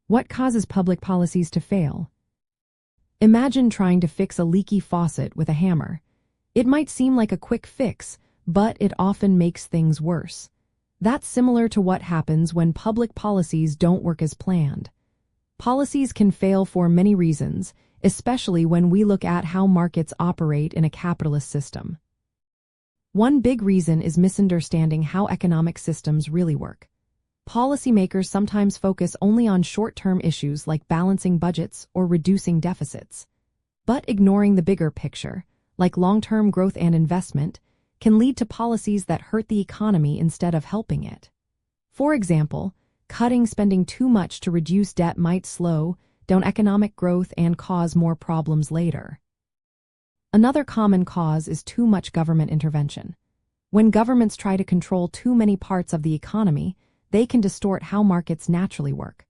What causes public policies to fail? Imagine trying to fix a leaky faucet with a hammer. It might seem like a quick fix, but it often makes things worse. That's similar to what happens when public policies don't work as planned. Policies can fail for many reasons, especially when we look at how markets operate in a capitalist system. One big reason is misunderstanding how economic systems really work. Policymakers sometimes focus only on short-term issues like balancing budgets or reducing deficits. But ignoring the bigger picture, like long-term growth and investment, can lead to policies that hurt the economy instead of helping it. For example, cutting spending too much to reduce debt might slow down economic growth and cause more problems later. Another common cause is too much government intervention. When governments try to control too many parts of the economy, they can distort how markets naturally work.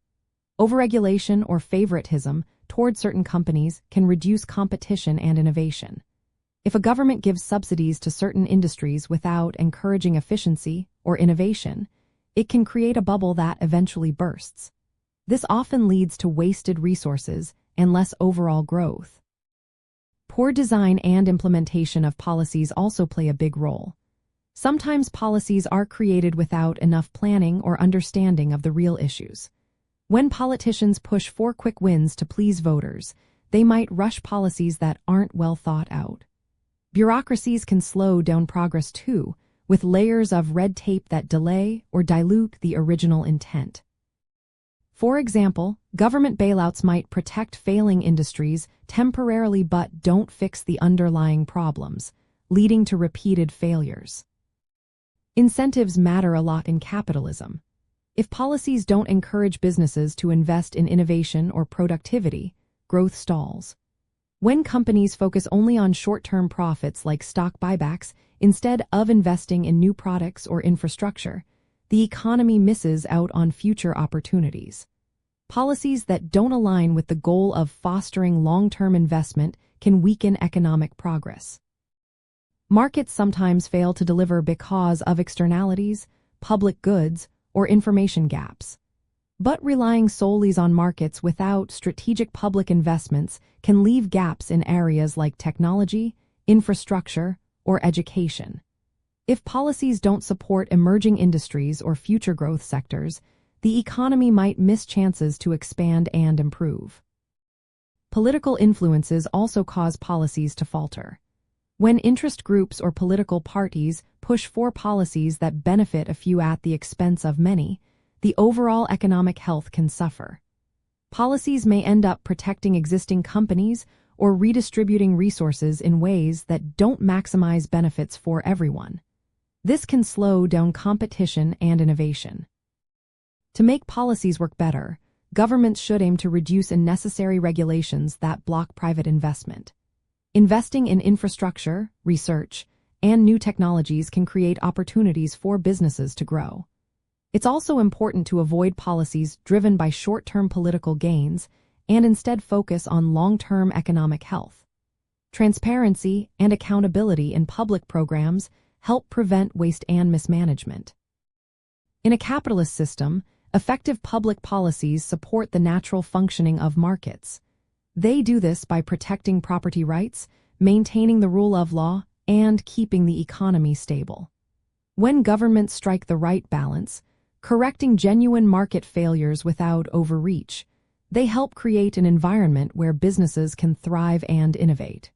Overregulation or favoritism toward certain companies can reduce competition and innovation. If a government gives subsidies to certain industries without encouraging efficiency or innovation, it can create a bubble that eventually bursts. This often leads to wasted resources and less overall growth. Poor design and implementation of policies also play a big role. Sometimes policies are created without enough planning or understanding of the real issues. When politicians push for quick wins to please voters, they might rush policies that aren't well thought out. Bureaucracies can slow down progress too, with layers of red tape that delay or dilute the original intent. For example, government bailouts might protect failing industries temporarily but don't fix the underlying problems, leading to repeated failures. Incentives matter a lot in capitalism. If policies don't encourage businesses to invest in innovation or productivity, growth stalls. When companies focus only on short-term profits like stock buybacks instead of investing in new products or infrastructure, the economy misses out on future opportunities. Policies that don't align with the goal of fostering long-term investment can weaken economic progress. Markets sometimes fail to deliver because of externalities, public goods, or information gaps. But relying solely on markets without strategic public investments can leave gaps in areas like technology, infrastructure, or education. If policies don't support emerging industries or future growth sectors, the economy might miss chances to expand and improve. Political influences also cause policies to falter. When interest groups or political parties push for policies that benefit a few at the expense of many, the overall economic health can suffer. Policies may end up protecting existing companies or redistributing resources in ways that don't maximize benefits for everyone. This can slow down competition and innovation. To make policies work better, governments should aim to reduce unnecessary regulations that block private investment. Investing in infrastructure, research, and new technologies can create opportunities for businesses to grow. It's also important to avoid policies driven by short-term political gains and instead focus on long-term economic health. Transparency and accountability in public programs help prevent waste and mismanagement. In a capitalist system, effective public policies support the natural functioning of markets. They do this by protecting property rights, maintaining the rule of law, and keeping the economy stable. When governments strike the right balance, correcting genuine market failures without overreach, they help create an environment where businesses can thrive and innovate.